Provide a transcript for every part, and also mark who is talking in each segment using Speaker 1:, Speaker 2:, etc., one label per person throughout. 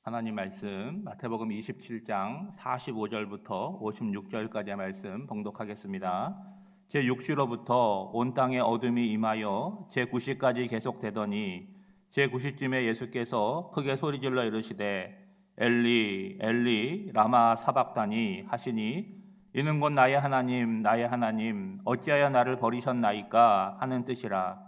Speaker 1: 하나님 말씀 마태복음 27장 45절부터 56절까지의 말씀 봉독하겠습니다. 제6시로부터 온 땅에 어둠이 임하여 제9시까지 계속되더니 제9시쯤에 예수께서 크게 소리질러 이르시되 엘리 엘리 라마 사박다니 하시니 이는 곧 나의 하나님 어찌하여 나를 버리셨나이까 하는 뜻이라.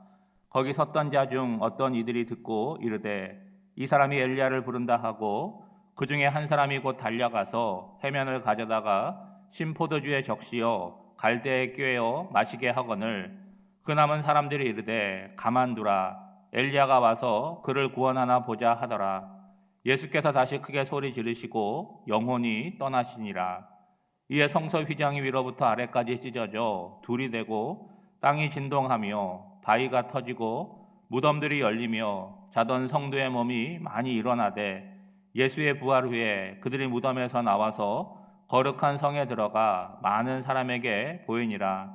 Speaker 1: 거기 섰던 자 중 어떤 이들이 듣고 이르되 이 사람이 엘리야를 부른다 하고 그 중에 한 사람이 곧 달려가서 해면을 가져다가 신포도주에 적시어 갈대에 꿰어 마시게 하거늘 그 남은 사람들이 이르되 가만두라 엘리야가 와서 그를 구원하나 보자 하더라. 예수께서 다시 크게 소리 지르시고 영혼이 떠나시니라. 이에 성서 휘장이 위로부터 아래까지 찢어져 둘이 되고 땅이 진동하며 바위가 터지고 무덤들이 열리며 자던 성도의 몸이 많이 일어나되 예수의 부활 후에 그들이 무덤에서 나와서 거룩한 성에 들어가 많은 사람에게 보이니라.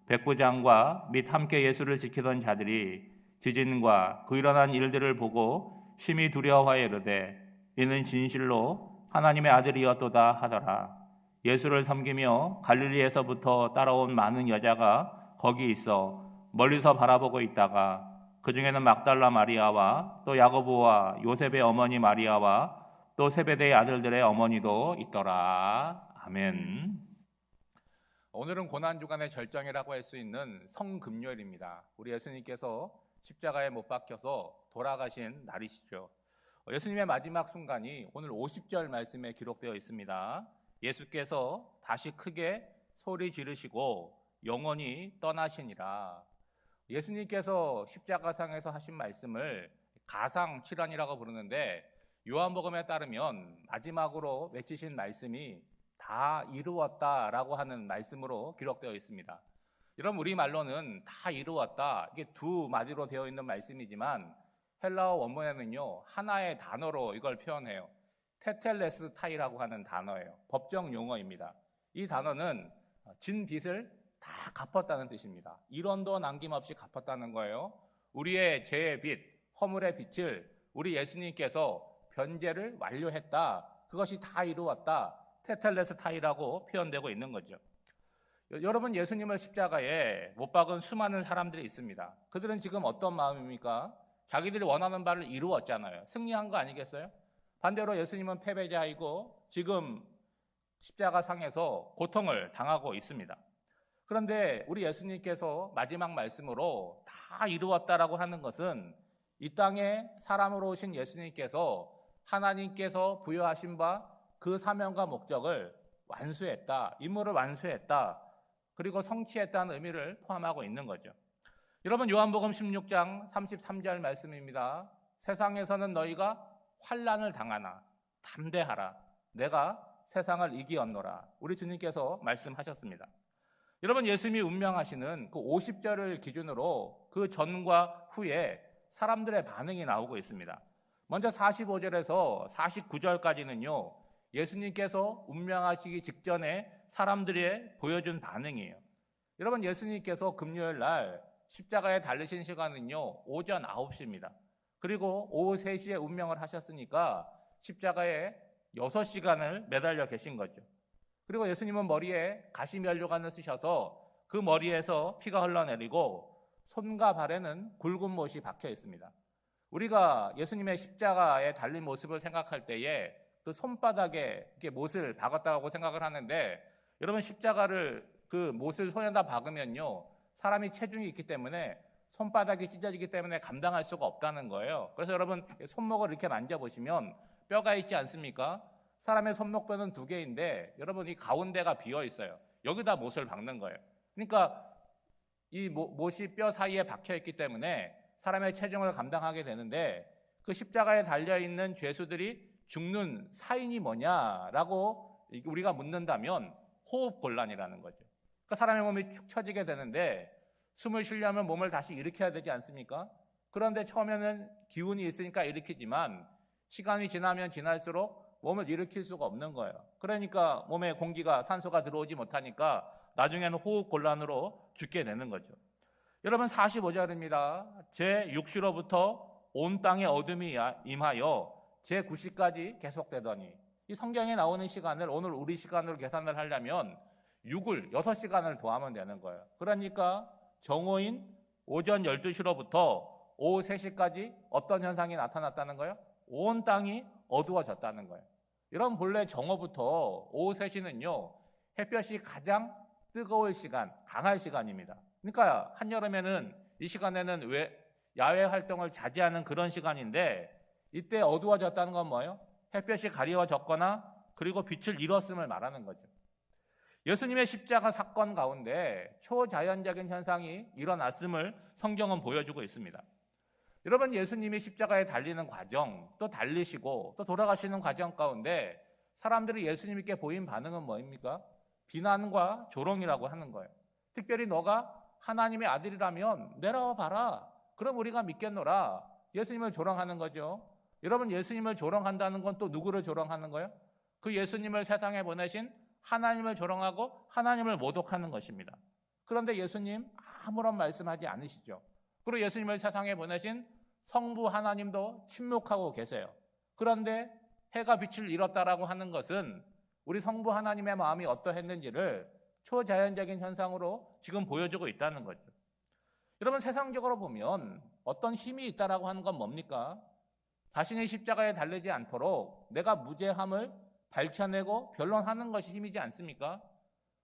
Speaker 1: 백부장과 및 함께 예수를 지키던 자들이 지진과 그 일어난 일들을 보고 심히 두려워하여 이르되 이는 진실로 하나님의 아들이었도다 하더라. 예수를 섬기며 갈릴리에서부터 따라온 많은 여자가 거기 있어 멀리서 바라보고 있다가 그 중에는 막달라 마리아와 또 야고보와 요셉의 어머니 마리아와 또 세베대의 아들들의 어머니도 있더라. 아멘. 오늘은 고난주간의 절정이라고 할 수 있는 성금요일입니다. 우리 예수님께서 십자가에 못 박혀서 돌아가신 날이시죠. 예수님의 마지막 순간이 오늘 50절 말씀에 기록되어 있습니다. 예수께서 다시 크게 소리 지르시고 영원히 떠나시니라. 예수님께서 십자가상에서 하신 말씀을 가상칠언이라고 부르는데 요한복음에 따르면 마지막으로 외치신 말씀이 다 이루었다라고 하는 말씀으로 기록되어 있습니다. 여러분 우리말로는 다 이루었다 이게 두 마디로 되어 있는 말씀이지만 헬라어 원문에는요 하나의 단어로 이걸 표현해요. 테텔레스타이라고 하는 단어예요. 법정 용어입니다. 이 단어는 진 빚을 다 갚았다는 뜻입니다. 1원도 남김없이 갚았다는 거예요. 우리의 죄의 빚, 허물의 빚을 우리 예수님께서 변제를 완료했다. 그것이 다 이루었다. 테텔레스타이라고 표현되고 있는 거죠. 여러분 예수님을 십자가에 못 박은 수많은 사람들이 있습니다. 그들은 지금 어떤 마음입니까? 자기들이 원하는 바를 이루었잖아요. 승리한 거 아니겠어요? 반대로 예수님은 패배자이고 지금 십자가상에서 고통을 당하고 있습니다. 그런데 우리 예수님께서 마지막 말씀으로 다 이루었다라고 하는 것은 이 땅에 사람으로 오신 예수님께서 하나님께서 부여하신 바 그 사명과 목적을 완수했다, 임무를 완수했다, 그리고 성취했다는 의미를 포함하고 있는 거죠. 여러분 요한복음 16장 33절 말씀입니다. 세상에서는 너희가 환난을 당하나 담대하라 내가 세상을 이기었노라. 우리 주님께서 말씀하셨습니다. 여러분 예수님이 운명하시는 그 50절을 기준으로 그 전과 후에 사람들의 반응이 나오고 있습니다. 먼저 45절에서 49절까지는요 예수님께서 운명하시기 직전에 사람들이 보여준 반응이에요. 여러분 예수님께서 금요일 날 십자가에 달리신 시간은요 오전 9시입니다. 그리고 오후 3시에 운명을 하셨으니까 십자가에 6시간을 매달려 계신 거죠. 그리고 예수님은 머리에 가시면류관을 쓰셔서 그 머리에서 피가 흘러내리고 손과 발에는 굵은 못이 박혀 있습니다. 우리가 예수님의 십자가에 달린 모습을 생각할 때에 그 손바닥에 이렇게 못을 박았다고 생각을 하는데 여러분 십자가를 그 못을 손에다 박으면요 사람이 체중이 있기 때문에 손바닥이 찢어지기 때문에 감당할 수가 없다는 거예요. 그래서 여러분 손목을 이렇게 만져보시면 뼈가 있지 않습니까? 사람의 손목뼈는 2개인데 여러분 이 가운데가 비어 있어요. 여기다 못을 박는 거예요. 그러니까 이 못이 뼈 사이에 박혀 있기 때문에 사람의 체중을 감당하게 되는데 그 십자가에 달려있는 죄수들이 죽는 사인이 뭐냐라고 우리가 묻는다면 호흡곤란이라는 거죠. 그러니까 사람의 몸이 축 처지게 되는데 숨을 쉬려면 몸을 다시 일으켜야 되지 않습니까? 그런데 처음에는 기운이 있으니까 일으키지만 시간이 지나면 지날수록 몸을 일으킬 수가 없는 거예요. 그러니까 몸에 공기가 산소가 들어오지 못하니까 나중에는 호흡곤란으로 죽게 되는 거죠. 여러분 45절입니다. 제6시로부터 온 땅에 어둠이 임하여 제9시까지 계속되더니 이 성경에 나오는 시간을 오늘 우리 시간으로 계산을 하려면 6을 6시간을 더하면 되는 거예요. 그러니까 정오인 오전 12시로부터 오후 3시까지 어떤 현상이 나타났다는 거예요? 온 땅이 어두워졌다는 거예요. 여러분 본래 정오부터 오후 3시는요. 햇볕이 가장 뜨거울 시간, 강할 시간입니다. 그러니까 한여름에는 이 시간에는 야외 활동을 자제하는 그런 시간인데 이때 어두워졌다는 건 뭐예요? 햇볕이 가리워졌거나 그리고 빛을 잃었음을 말하는 거죠. 예수님의 십자가 사건 가운데 초자연적인 현상이 일어났음을 성경은 보여주고 있습니다. 여러분 예수님이 십자가에 달리는 과정, 또 달리시고 또 돌아가시는 과정 가운데 사람들이 예수님께 보인 반응은 뭐입니까? 비난과 조롱이라고 하는 거예요. 특별히 너가 하나님의 아들이라면 내려와 봐라. 그럼 우리가 믿겠노라. 예수님을 조롱하는 거죠. 여러분 예수님을 조롱한다는 건 또 누구를 조롱하는 거예요? 그 예수님을 세상에 보내신 하나님을 조롱하고 하나님을 모독하는 것입니다. 그런데 예수님 아무런 말씀하지 않으시죠. 그리고 예수님을 세상에 보내신 성부 하나님도 침묵하고 계세요. 그런데 해가 빛을 잃었다라고 하는 것은 우리 성부 하나님의 마음이 어떠했는지를 초자연적인 현상으로 지금 보여주고 있다는 거죠. 여러분 세상적으로 보면 어떤 힘이 있다라고 하는 건 뭡니까? 자신의 십자가에 달리지 않도록 내가 무죄함을 밝혀내고 변론하는 것이 힘이지 않습니까?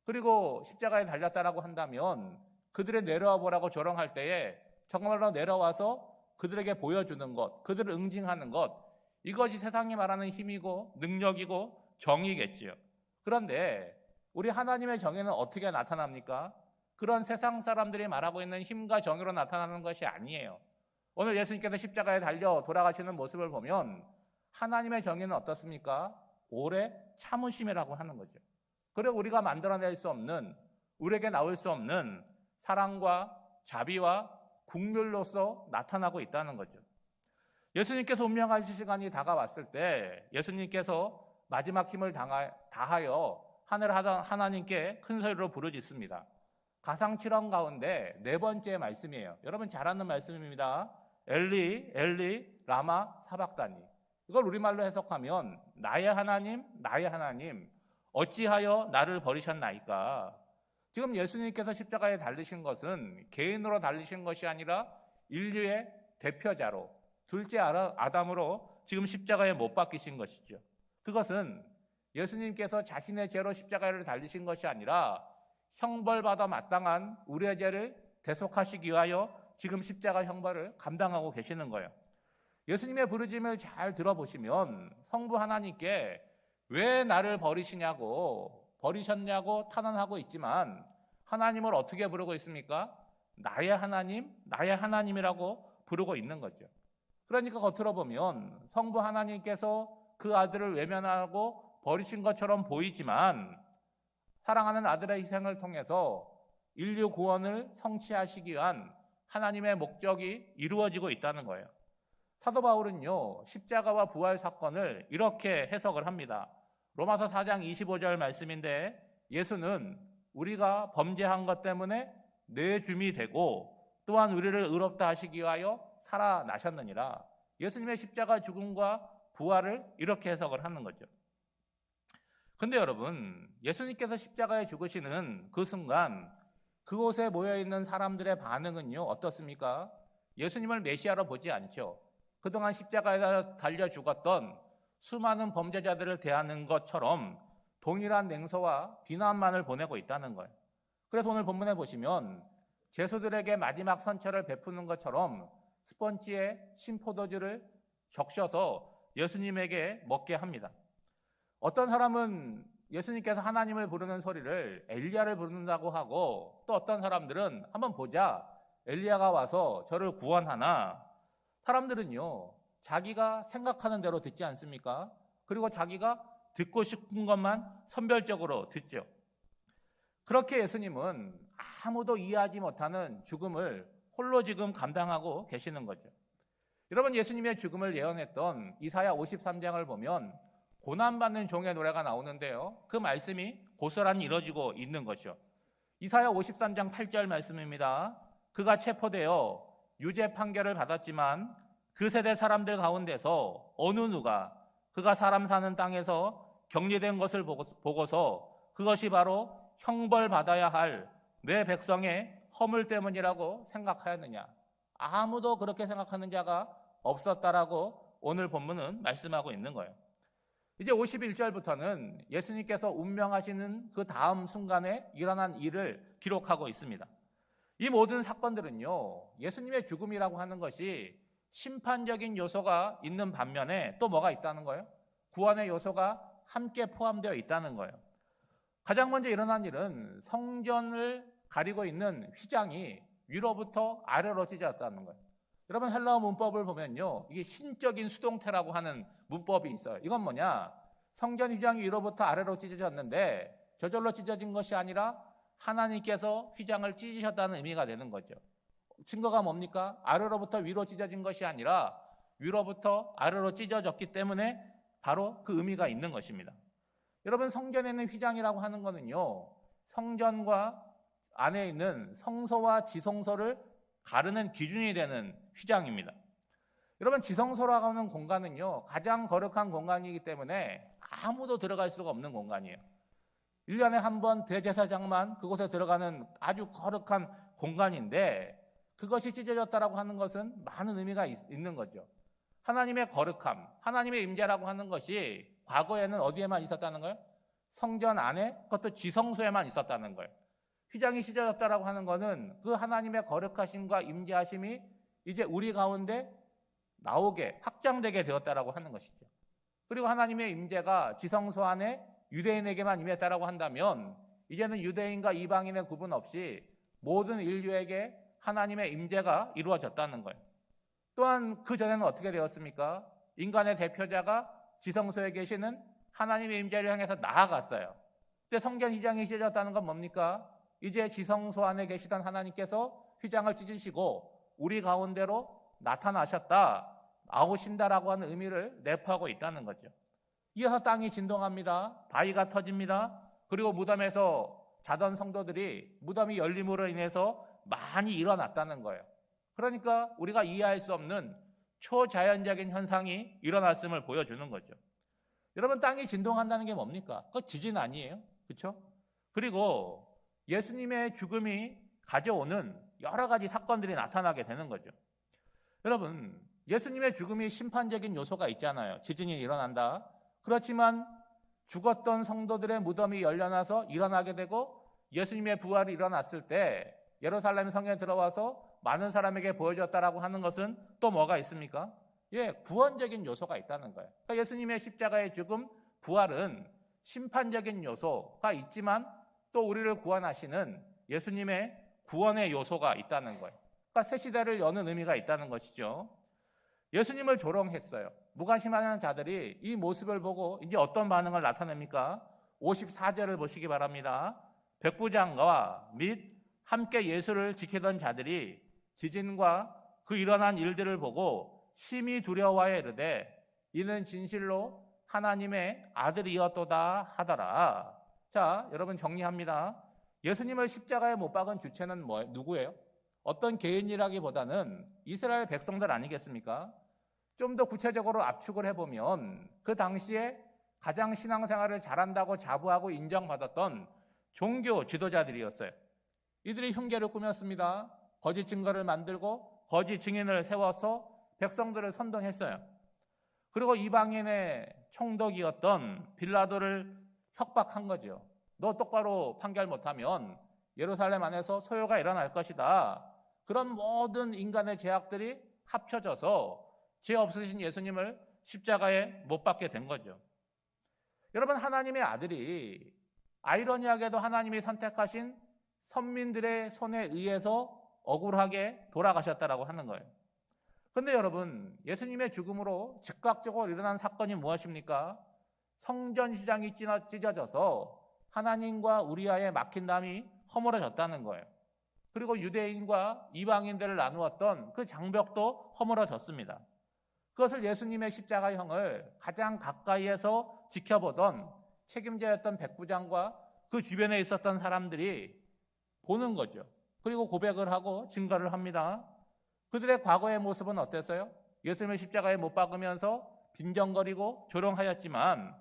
Speaker 1: 그리고 십자가에 달렸다라고 한다면 그들의 내려와 보라고 조롱할 때에 정말로 내려와서 그들에게 보여주는 것, 그들을 응징하는 것, 이것이 세상이 말하는 힘이고 능력이고 정의겠지요. 그런데 우리 하나님의 정의는 어떻게 나타납니까? 그런 세상 사람들이 말하고 있는 힘과 정의로 나타나는 것이 아니에요. 오늘 예수님께서 십자가에 달려 돌아가시는 모습을 보면 하나님의 정의는 어떻습니까? 오래 참으심이라고 하는 거죠. 그리고 우리가 만들어낼 수 없는, 우리에게 나올 수 없는 사랑과 자비와 국률로서 나타나고 있다는 거죠. 예수님께서 운명하실 시간이 다가왔을 때 예수님께서 마지막 힘을 다하여 하늘 하나님께 큰 소리로 부르짖습니다. 가상칠언 가운데 4번째 말씀이에요. 여러분 잘 아는 말씀입니다. 엘리 엘리 라마 사박다니. 이걸 우리말로 해석하면 나의 하나님 어찌하여 나를 버리셨나이까. 지금 예수님께서 십자가에 달리신 것은 개인으로 달리신 것이 아니라 인류의 대표자로 둘째 아담으로 지금 십자가에 못 박히신 것이죠. 그것은 예수님께서 자신의 죄로 십자가를 달리신 것이 아니라 형벌받아 마땅한 우리의 죄를 대속하시기 위하여 지금 십자가 형벌을 감당하고 계시는 거예요. 예수님의 부르짖음을 잘 들어보시면 성부 하나님께 왜 나를 버리셨냐고 탄원하고 있지만 하나님을 어떻게 부르고 있습니까? 나의 하나님이라고 부르고 있는 거죠. 그러니까 겉으로 보면 성부 하나님께서 그 아들을 외면하고 버리신 것처럼 보이지만 사랑하는 아들의 희생을 통해서 인류 구원을 성취하시기 위한 하나님의 목적이 이루어지고 있다는 거예요. 사도 바울은요, 십자가와 부활 사건을 이렇게 해석을 합니다. 로마서 4장 25절 말씀인데 예수는 우리가 범죄한 것 때문에 내줌이 되고 또한 우리를 의롭다 하시기 위하여 살아나셨느니라. 예수님의 십자가 죽음과 부활을 이렇게 해석을 하는 거죠. 근데 여러분, 예수님께서 십자가에 죽으시는 그 순간 그곳에 모여있는 사람들의 반응은요 어떻습니까? 예수님을 메시아로 보지 않죠. 그동안 십자가에다 달려 죽었던 수많은 범죄자들을 대하는 것처럼 동일한 냉소와 비난만을 보내고 있다는 거예요. 그래서 오늘 본문에 보시면 제수들에게 마지막 선처를 베푸는 것처럼 스펀지에 신포도주를 적셔서 예수님에게 먹게 합니다. 어떤 사람은 예수님께서 하나님을 부르는 소리를 엘리야를 부른다고 하고 또 어떤 사람들은 한번 보자, 엘리야가 와서 저를 구원하나. 사람들은요 자기가 생각하는 대로 듣지 않습니까? 그리고 자기가 듣고 싶은 것만 선별적으로 듣죠. 그렇게 예수님은 아무도 이해하지 못하는 죽음을 홀로 지금 감당하고 계시는 거죠. 여러분, 예수님의 죽음을 예언했던 이사야 53장을 보면 고난받는 종의 노래가 나오는데요, 그 말씀이 고스란히 이루어지고 있는 거죠. 이사야 53장 8절 말씀입니다. 그가 체포되어 유죄 판결을 받았지만 그 세대 사람들 가운데서 어느 누가 그가 사람 사는 땅에서 격리된 것을 보고서 그것이 바로 형벌받아야 할 내 백성의 허물 때문이라고 생각하였느냐? 아무도 그렇게 생각하는 자가 없었다라고 오늘 본문은 말씀하고 있는 거예요. 이제 51절부터는 예수님께서 운명하시는 그 다음 순간에 일어난 일을 기록하고 있습니다. 이 모든 사건들은요, 예수님의 죽음이라고 하는 것이 심판적인 요소가 있는 반면에 또 뭐가 있다는 거예요? 구원의 요소가 함께 포함되어 있다는 거예요. 가장 먼저 일어난 일은 성전을 가리고 있는 휘장이 위로부터 아래로 찢어졌다는 거예요. 여러분 헬라어 문법을 보면요, 이게 신적인 수동태라고 하는 문법이 있어요. 이건 뭐냐? 성전 휘장이 위로부터 아래로 찢어졌는데 저절로 찢어진 것이 아니라 하나님께서 휘장을 찢으셨다는 의미가 되는 거죠. 증거가 뭡니까? 아래로부터 위로 찢어진 것이 아니라 위로부터 아래로 찢어졌기 때문에 바로 그 의미가 있는 것입니다. 여러분 성전에 있는 휘장이라고 하는 거는요, 성전과 안에 있는 성소와 지성소를 가르는 기준이 되는 휘장입니다. 여러분 지성소라고 하는 공간은요, 가장 거룩한 공간이기 때문에 아무도 들어갈 수가 없는 공간이에요. 1년에 한 번 대제사장만 그곳에 들어가는 아주 거룩한 공간인데 그것이 찢어졌다라고 하는 것은 많은 의미가 있는 거죠. 하나님의 거룩함, 하나님의 임재라고 하는 것이 과거에는 어디에만 있었다는 거예요? 성전 안에, 그것도 지성소에만 있었다는 거예요. 휘장이 찢어졌다라고 하는 것은 그 하나님의 거룩하심과 임재하심이 이제 우리 가운데 나오게 확장되게 되었다라고 하는 것이죠. 그리고 하나님의 임재가 지성소 안에 유대인에게만 임했다라고 한다면 이제는 유대인과 이방인의 구분 없이 모든 인류에게 하나님의 임재가 이루어졌다는 거예요. 또한 그 전에는 어떻게 되었습니까? 인간의 대표자가 지성소에 계시는 하나님의 임재를 향해서 나아갔어요. 그때 성전 휘장이 찢어졌다는 건 뭡니까? 이제 지성소 안에 계시던 하나님께서 휘장을 찢으시고 우리 가운데로 나타나셨다, 나오신다라고 하는 의미를 내포하고 있다는 거죠. 이어서 땅이 진동합니다. 바위가 터집니다. 그리고 무덤에서 자던 성도들이 무덤이 열림으로 인해서 많이 일어났다는 거예요. 그러니까 우리가 이해할 수 없는 초자연적인 현상이 일어났음을 보여주는 거죠. 여러분 땅이 진동한다는 게 뭡니까? 그거 지진 아니에요? 그렇죠? 그리고 예수님의 죽음이 가져오는 여러 가지 사건들이 나타나게 되는 거죠. 여러분 예수님의 죽음이 심판적인 요소가 있잖아요. 지진이 일어난다. 그렇지만 죽었던 성도들의 무덤이 열려나서 일어나게 되고 예수님의 부활이 일어났을 때 예루살렘 성에 들어와서 많은 사람에게 보여줬다라고 하는 것은 또 뭐가 있습니까? 구원적인 요소가 있다는 거예요. 그러니까 예수님의 십자가의 죽음, 부활은 심판적인 요소가 있지만 또 우리를 구원하시는 예수님의 구원의 요소가 있다는 거예요. 그러니까 새 시대를 여는 의미가 있다는 것이죠. 예수님을 조롱했어요. 무관심하는 자들이 이 모습을 보고 이제 어떤 반응을 나타냅니까? 54절을 보시기 바랍니다. 백부장과 및 함께 예수를 지키던 자들이 지진과 그 일어난 일들을 보고 심히 두려워하여 이르되 이는 진실로 하나님의 아들이었도다 하더라. 자, 여러분 정리합니다. 예수님을 십자가에 못 박은 주체는 누구예요? 어떤 개인이라기보다는 이스라엘 백성들 아니겠습니까? 좀 더 구체적으로 압축을 해보면 그 당시에 가장 신앙생활을 잘한다고 자부하고 인정받았던 종교 지도자들이었어요. 이들이 흉계를 꾸몄습니다. 거짓 증거를 만들고 거짓 증인을 세워서 백성들을 선동했어요. 그리고 이방인의 총독이었던 빌라도를 협박한 거죠. 너 똑바로 판결 못하면 예루살렘 안에서 소요가 일어날 것이다. 그런 모든 인간의 죄악들이 합쳐져서 죄 없으신 예수님을 십자가에 못 박게 된 거죠. 여러분 하나님의 아들이 아이러니하게도 하나님이 선택하신 선민들의 손에 의해서 억울하게 돌아가셨다라고 하는 거예요. 그런데 여러분 예수님의 죽음으로 즉각적으로 일어난 사건이 무엇입니까? 성전 휘장이 찢어져서 하나님과 우리와의 막힌담이 허물어졌다는 거예요. 그리고 유대인과 이방인들을 나누었던 그 장벽도 허물어졌습니다. 그것을 예수님의 십자가형을 가장 가까이에서 지켜보던 책임자였던 백부장과 그 주변에 있었던 사람들이 보는 거죠. 그리고 고백을 하고 증거를 합니다. 그들의 과거의 모습은 어땠어요? 예수님을 십자가에 못 박으면서 빈정거리고 조롱하였지만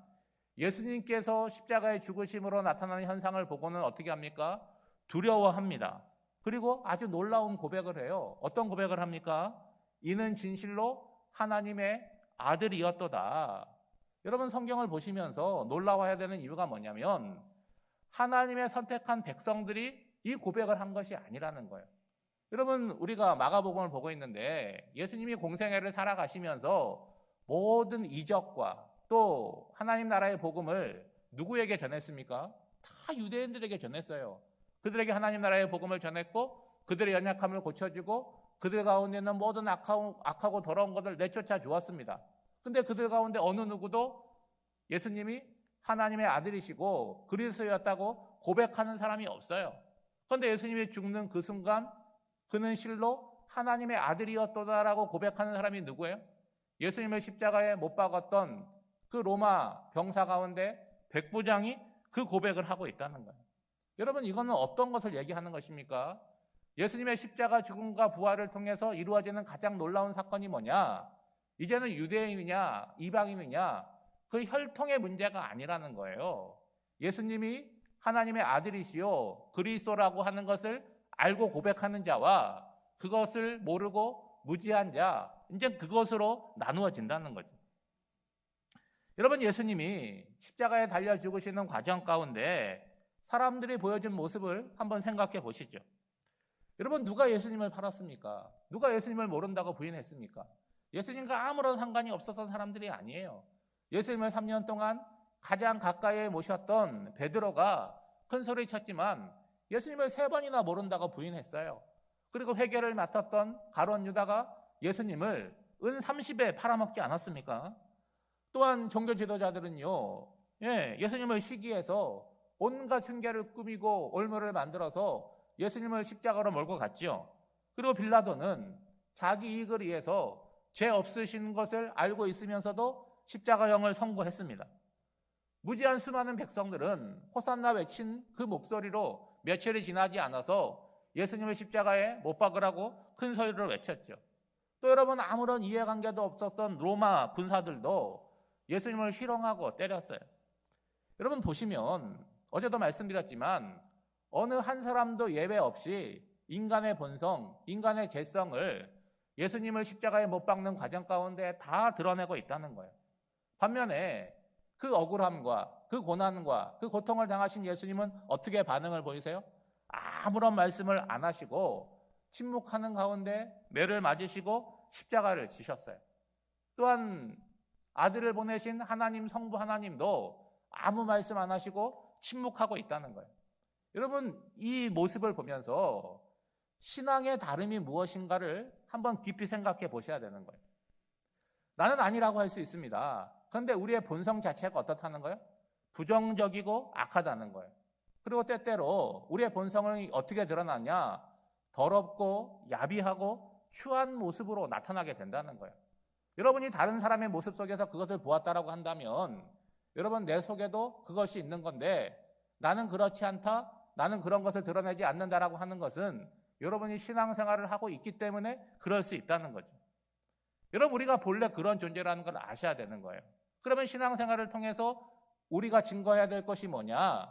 Speaker 1: 예수님께서 십자가의 죽으심으로 나타나는 현상을 보고는 어떻게 합니까? 두려워합니다. 그리고 아주 놀라운 고백을 해요. 어떤 고백을 합니까? 이는 진실로 하나님의 아들이었도다. 여러분 성경을 보시면서 놀라워해야 되는 이유가 뭐냐면 하나님의 선택한 백성들이 이 고백을 한 것이 아니라는 거예요. 여러분 우리가 마가복음을 보고 있는데 예수님이 공생애를 살아가시면서 모든 이적과 또 하나님 나라의 복음을 누구에게 전했습니까? 다 유대인들에게 전했어요. 그들에게 하나님 나라의 복음을 전했고 그들의 연약함을 고쳐주고 그들 가운데 있는 모든 악하고 더러운 것을 내쫓아 주었습니다. 근데 그들 가운데 어느 누구도 예수님이 하나님의 아들이시고 그리스도였다고 고백하는 사람이 없어요. 그런데 예수님이 죽는 그 순간 그는 실로 하나님의 아들이었도다라고 고백하는 사람이 누구예요? 예수님을 십자가에 못 박았던 그 로마 병사 가운데 백부장이 그 고백을 하고 있다는 거예요. 여러분 이거는 어떤 것을 얘기하는 것입니까? 예수님의 십자가 죽음과 부활을 통해서 이루어지는 가장 놀라운 사건이 뭐냐? 이제는 유대인이냐 이방인이냐 그 혈통의 문제가 아니라는 거예요. 예수님이 하나님의 아들이시요 그리스도라고 하는 것을 알고 고백하는 자와 그것을 모르고 무지한 자, 이제 그것으로 나누어진다는 거죠. 여러분 예수님이 십자가에 달려 죽으시는 과정 가운데 사람들이 보여준 모습을 한번 생각해 보시죠. 여러분 누가 예수님을 팔았습니까? 누가 예수님을 모른다고 부인했습니까? 예수님과 아무런 상관이 없었던 사람들이 아니에요. 예수님을 3년 동안 가장 가까이에 모셨던 베드로가 큰 소리 쳤지만 예수님을 3번이나 모른다고 부인했어요. 그리고 회개를 맡았던 가룟 유다가 예수님을 은 30에 팔아먹지 않았습니까? 또한 종교 지도자들은요, 예수님을 시기해서 온갖 층계를 꾸미고 올무를 만들어서 예수님을 십자가로 몰고 갔죠. 그리고 빌라도는 자기 이익을 위해서 죄 없으신 것을 알고 있으면서도 십자가형을 선고했습니다. 무지한 수많은 백성들은 호산나 외친 그 목소리로 며칠이 지나지 않아서 예수님을 십자가에 못 박으라고 큰 소리로 외쳤죠. 또 여러분 아무런 이해관계도 없었던 로마 군사들도 예수님을 희롱하고 때렸어요. 여러분 보시면 어제도 말씀드렸지만 어느 한 사람도 예외 없이 인간의 본성, 인간의 죄성을 예수님을 십자가에 못 박는 과정 가운데 다 드러내고 있다는 거예요. 반면에 그 억울함과 그 고난과 그 고통을 당하신 예수님은 어떻게 반응을 보이세요? 아무런 말씀을 안 하시고 침묵하는 가운데 매를 맞으시고 십자가를 지셨어요. 또한 아들을 보내신 하나님 성부 하나님도 아무 말씀 안 하시고 침묵하고 있다는 거예요. 여러분 이 모습을 보면서 신앙의 다름이 무엇인가를 한번 깊이 생각해 보셔야 되는 거예요. 나는 아니라고 할 수 있습니다. 그런데 우리의 본성 자체가 어떻다는 거예요? 부정적이고 악하다는 거예요. 그리고 때때로 우리의 본성은 어떻게 드러나냐? 더럽고 야비하고 추한 모습으로 나타나게 된다는 거예요. 여러분이 다른 사람의 모습 속에서 그것을 보았다라고 한다면 여러분 내 속에도 그것이 있는 건데 나는 그렇지 않다, 나는 그런 것을 드러내지 않는다라고 하는 것은 여러분이 신앙생활을 하고 있기 때문에 그럴 수 있다는 거죠. 여러분 우리가 본래 그런 존재라는 걸 아셔야 되는 거예요. 그러면 신앙생활을 통해서 우리가 증거해야 될 것이 뭐냐?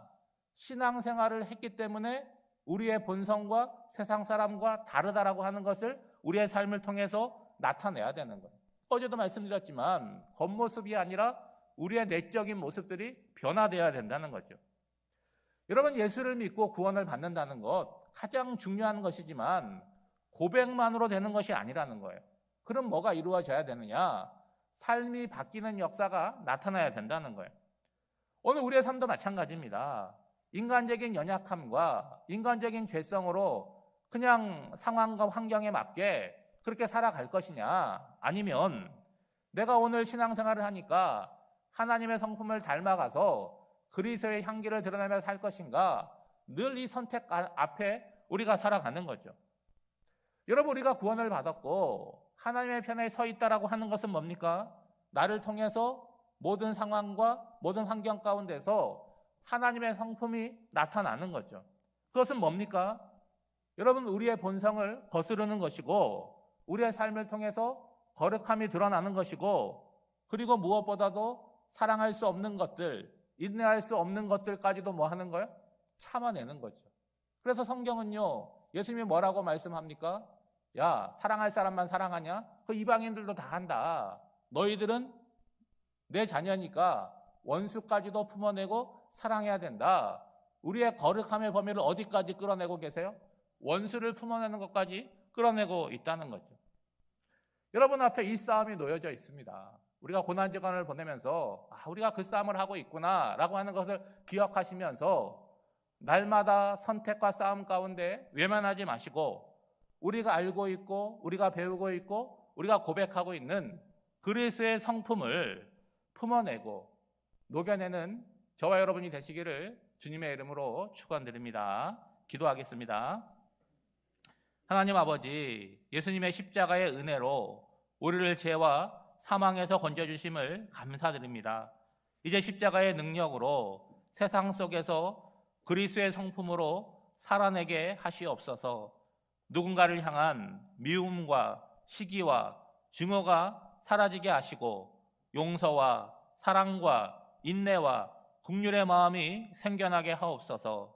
Speaker 1: 신앙생활을 했기 때문에 우리의 본성과 세상 사람과 다르다라고 하는 것을 우리의 삶을 통해서 나타내야 되는 거예요. 어제도 말씀드렸지만 겉모습이 아니라 우리의 내적인 모습들이 변화되어야 된다는 거죠. 여러분 예수를 믿고 구원을 받는다는 것 가장 중요한 것이지만 고백만으로 되는 것이 아니라는 거예요. 그럼 뭐가 이루어져야 되느냐? 삶이 바뀌는 역사가 나타나야 된다는 거예요. 오늘 우리의 삶도 마찬가지입니다. 인간적인 연약함과 인간적인 죄성으로 그냥 상황과 환경에 맞게 그렇게 살아갈 것이냐? 아니면 내가 오늘 신앙생활을 하니까 하나님의 성품을 닮아가서 그리스도의 향기를 드러내며 살 것인가? 늘 이 선택 앞에 우리가 살아가는 거죠. 여러분 우리가 구원을 받았고 하나님의 편에 서 있다라고 하는 것은 뭡니까? 나를 통해서 모든 상황과 모든 환경 가운데서 하나님의 성품이 나타나는 거죠. 그것은 뭡니까? 여러분 우리의 본성을 거스르는 것이고 우리의 삶을 통해서 거룩함이 드러나는 것이고, 그리고 무엇보다도 사랑할 수 없는 것들, 인내할 수 없는 것들까지도 뭐 하는 거예요? 참아내는 거죠. 그래서 성경은요, 예수님이 뭐라고 말씀합니까? 야, 사랑할 사람만 사랑하냐? 그 이방인들도 다 한다. 너희들은 내 자녀니까 원수까지도 품어내고 사랑해야 된다. 우리의 거룩함의 범위를 어디까지 끌어내고 계세요? 원수를 품어내는 것까지 끌어내고 있다는 거죠. 여러분 앞에 이 싸움이 놓여져 있습니다. 우리가 고난주간을 보내면서 우리가 그 싸움을 하고 있구나 라고 하는 것을 기억하시면서 날마다 선택과 싸움 가운데 외면하지 마시고, 우리가 알고 있고 우리가 배우고 있고 우리가 고백하고 있는 그리스도의 성품을 품어내고 녹여내는 저와 여러분이 되시기를 주님의 이름으로 축원드립니다. 기도하겠습니다. 하나님 아버지, 예수님의 십자가의 은혜로 우리를 죄와 사망에서 건져주심을 감사드립니다. 이제 십자가의 능력으로 세상 속에서 그리스도의 성품으로 살아내게 하시옵소서. 누군가를 향한 미움과 시기와 증오가 사라지게 하시고, 용서와 사랑과 인내와 긍휼의 마음이 생겨나게 하옵소서.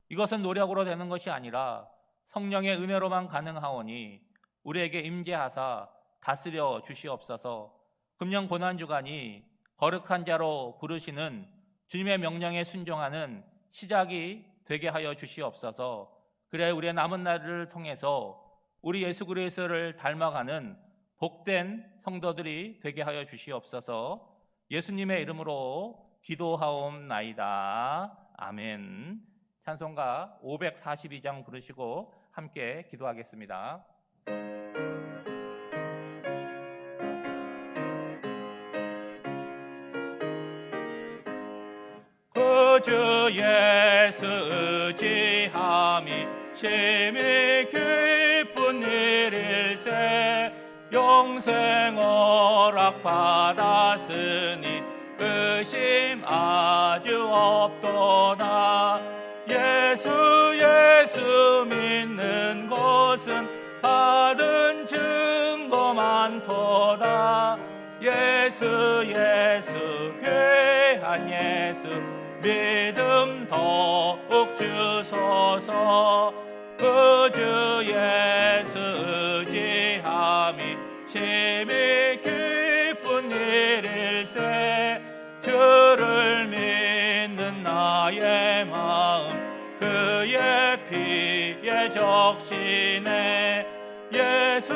Speaker 1: 이것은 노력으로 되는 것이 아니라 성령의 은혜로만 가능하오니 우리에게 임재하사 다스려 주시옵소서. 금년 고난주간이 거룩한 자로 부르시는 주님의 명령에 순종하는 시작이 되게 하여 주시옵소서. 그래 우리의 남은 날을 통해서 우리 예수 그리스도를 닮아가는 복된 성도들이 되게 하여 주시옵소서. 예수님의 이름으로 기도하옵나이다. 아멘. 찬송가 542장 부르시고 함께 기도하겠습니다. 주 예수 의지함이 심히 기쁜 일일세. 영생 허락 받았으니 의심 아주 없도다. 예수 믿는 것은 받은 증거 많도다. 예수 귀한 예수 믿음 더욱 주소서. 그 주 예수 의지함이 심히 기쁜 일일세. 주를 믿는 나의 마음 그의 피에 적시네. 예수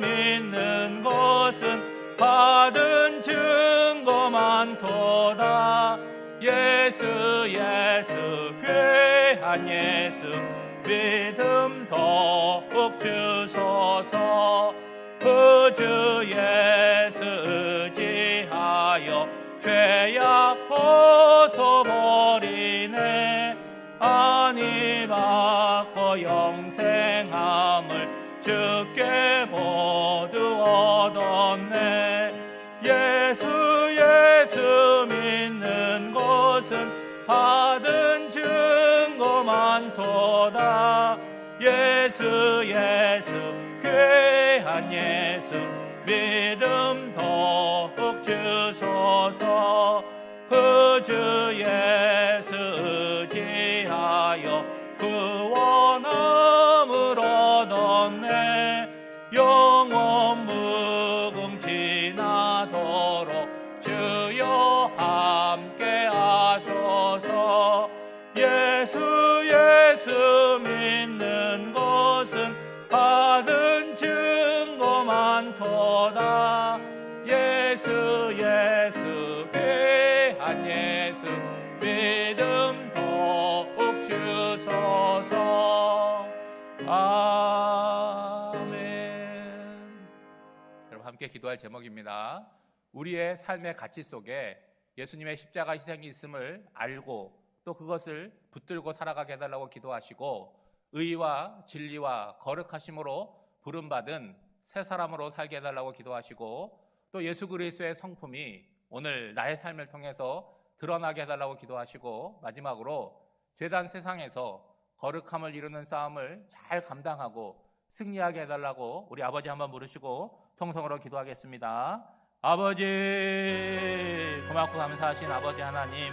Speaker 1: 믿는 것은 받은 증거 많도다. 예수 귀한 예수 믿음 더욱 주소서. 그 주 예수 의지하여 죄악 벗어버리네. 안위 받고 영생함을 주께 모두 얻었네. 예수 믿는 것은 받은 증거 많도다. 예수 귀한 예수 믿음 더욱 주소서. 그 주 예수 의지하여 구원함을 얻었네. 영원 무궁지나도록 주여 함께 하소서. 예수 믿는 것은 받은 증거 많도다. 예수 귀한 예수 믿음 더욱 주소서. 아멘. 여러분 함께 기도할 제목입니다. 우리의 삶의 가치 속에 예수님의 십자가 희생이 있음을 알고 또 그것을 붙들고 살아가게 해달라고 기도하시고, 의와 진리와 거룩하심으로 부름받은 새 사람으로 살게 해달라고 기도하시고, 또 예수 그리스도의 성품이 오늘 나의 삶을 통해서 드러나게 해달라고 기도하시고, 마지막으로 죄단 세상에서 거룩함을 이루는 싸움을 잘 감당하고 승리하게 해달라고 우리 아버지 한번 부르시고 통성으로 기도하겠습니다. 아버지, 고맙고 감사하신 아버지 하나님,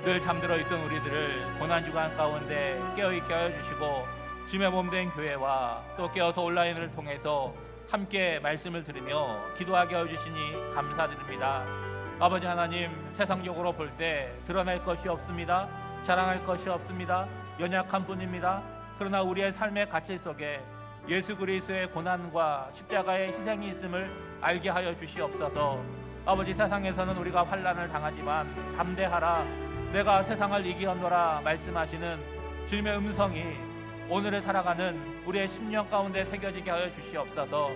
Speaker 1: 늘 잠들어 있던 우리들을 고난주간 가운데 깨어있게 하여 주시고 주님의 몸된 교회와 또 깨어서 온라인을 통해서 함께 말씀을 들으며 기도하게 하여 주시니 감사드립니다. 아버지 하나님, 세상적으로 볼 때 드러낼 것이 없습니다. 자랑할 것이 없습니다. 연약한 뿐입니다. 그러나 우리의 삶의 가치 속에 예수 그리스도의 고난과 십자가의 희생이 있음을 알게 하여 주시옵소서. 아버지, 세상에서는 우리가 환난을 당하지만 담대하라, 내가 세상을 이기었노라 말씀하시는 주님의 음성이 오늘을 살아가는 우리의 심령 가운데 새겨지게 하여 주시옵소서.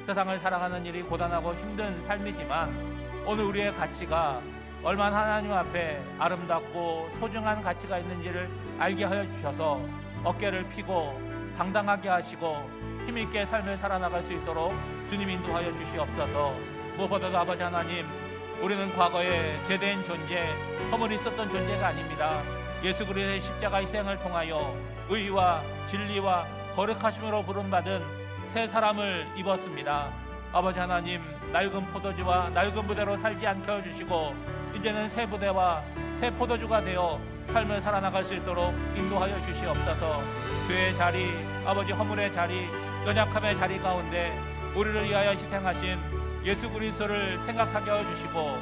Speaker 1: 세상을 살아가는 일이 고단하고 힘든 삶이지만 오늘 우리의 가치가 얼마나 하나님 앞에 아름답고 소중한 가치가 있는지를 알게 하여 주셔서 어깨를 펴고 당당하게 하시고 힘있게 삶을 살아나갈 수 있도록 주님 인도하여 주시옵소서. 무엇보다도 아버지 하나님, 우리는 과거에 제대한 존재, 허물이 있었던 존재가 아닙니다. 예수 그리스도의 십자가 희생을 통하여 의와 진리와 거룩하심으로 부름받은 새 사람을 입었습니다. 아버지 하나님, 낡은 포도주와 낡은 부대로 살지 않게 해주시고 이제는 새 부대와 새 포도주가 되어 삶을 살아나갈 수 있도록 인도하여 주시옵소서. 죄의 자리, 아버지 허물의 자리, 연약함의 자리 가운데 우리를 위하여 희생하신 예수 그리스도를 생각하게 하여 주시고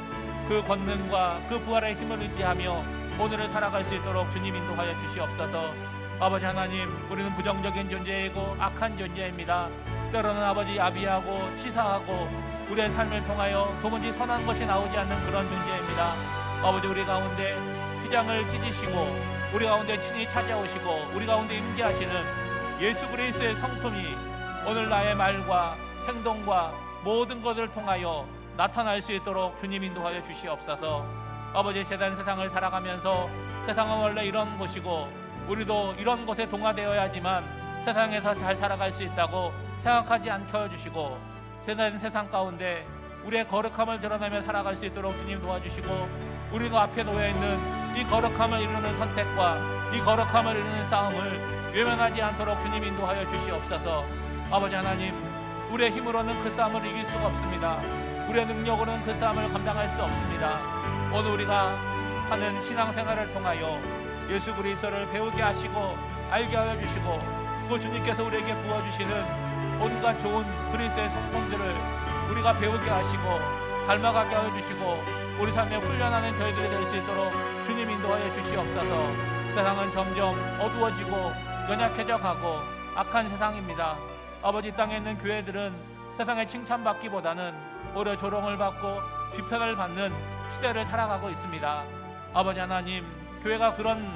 Speaker 1: 그 권능과 그 부활의 힘을 의지하며 오늘을 살아갈 수 있도록 주님 인도하여 주시옵소서. 아버지 하나님, 우리는 부정적인 존재이고 악한 존재입니다. 때로는 아버지 아비하고 치사하고 우리의 삶을 통하여 도무지 선한 것이 나오지 않는 그런 존재입니다. 아버지, 우리 가운데 휘장을 찢으시고 우리 가운데 친히 찾아오시고 우리 가운데 임재하시는 예수 그리스도의 성품이 오늘 나의 말과 행동과 모든 것을 통하여 나타날 수 있도록 주님 인도하여 주시옵소서. 아버지, 세상을 살아가면서 세상은 원래 이런 곳이고 우리도 이런 곳에 동화되어야지만 세상에서 잘 살아갈 수 있다고 생각하지 않게 해주시고 세상 가운데 우리의 거룩함을 드러내며 살아갈 수 있도록 주님 도와주시고 우리가 앞에 놓여있는 이 거룩함을 이루는 선택과 이 거룩함을 이루는 싸움을 외면하지 않도록 주님 인도하여 주시옵소서. 아버지 하나님, 우리의 힘으로는 그 싸움을 이길 수가 없습니다. 우리의 능력으로는 그 싸움을 감당할 수 없습니다. 오늘 우리가 하는 신앙생활을 통하여 예수 그리스도를 배우게 하시고 알게 하여 주시고 그 주님께서 우리에게 부어주시는 온갖 좋은 그리스도의 성품들을 우리가 배우게 하시고 닮아가게 하여 주시고 우리 삶에 훈련하는 저희들이 될 수 있도록 주님 인도하여 주시옵소서. 세상은 점점 어두워지고 연약해져 가고 악한 세상입니다. 아버지, 땅에 있는 교회들은 세상에 칭찬받기보다는 오히려 조롱을 받고 비편을 받는 시대를 살아가고 있습니다. 아버지 하나님, 교회가 그런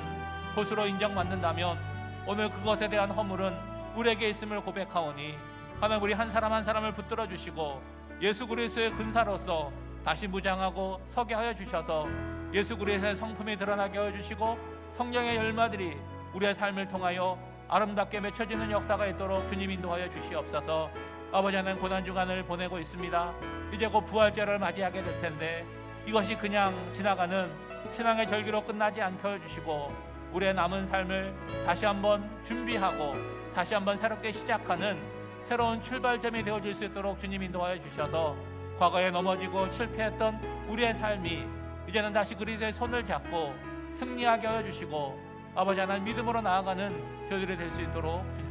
Speaker 1: 곳으로 인정받는다면 오늘 그것에 대한 허물은 우리에게 있음을 고백하오니 하나님, 우리 한 사람 한 사람을 붙들어 주시고 예수 그리스도의 근사로서 다시 무장하고 서게 하여 주셔서 예수 그리스도의 성품이 드러나게 하여 주시고 성령의 열마들이 우리의 삶을 통하여 아름답게 맺혀지는 역사가 있도록 주님 인도하여 주시옵소서. 아버지 하나님, 고난주간을 보내고 있습니다. 이제 곧 부활절을 맞이하게 될 텐데 이것이 그냥 지나가는 신앙의 절기로 끝나지 않게 해주시고 우리의 남은 삶을 다시 한번 준비하고 다시 한번 새롭게 시작하는 새로운 출발점이 되어줄 수 있도록 주님 인도하여 주셔서 과거에 넘어지고 실패했던 우리의 삶이 이제는 다시 그리스도의 손을 잡고 승리하게 하여 주시고 아버지 하나님, 믿음으로 나아가는 교회들이 될 수 있도록 주님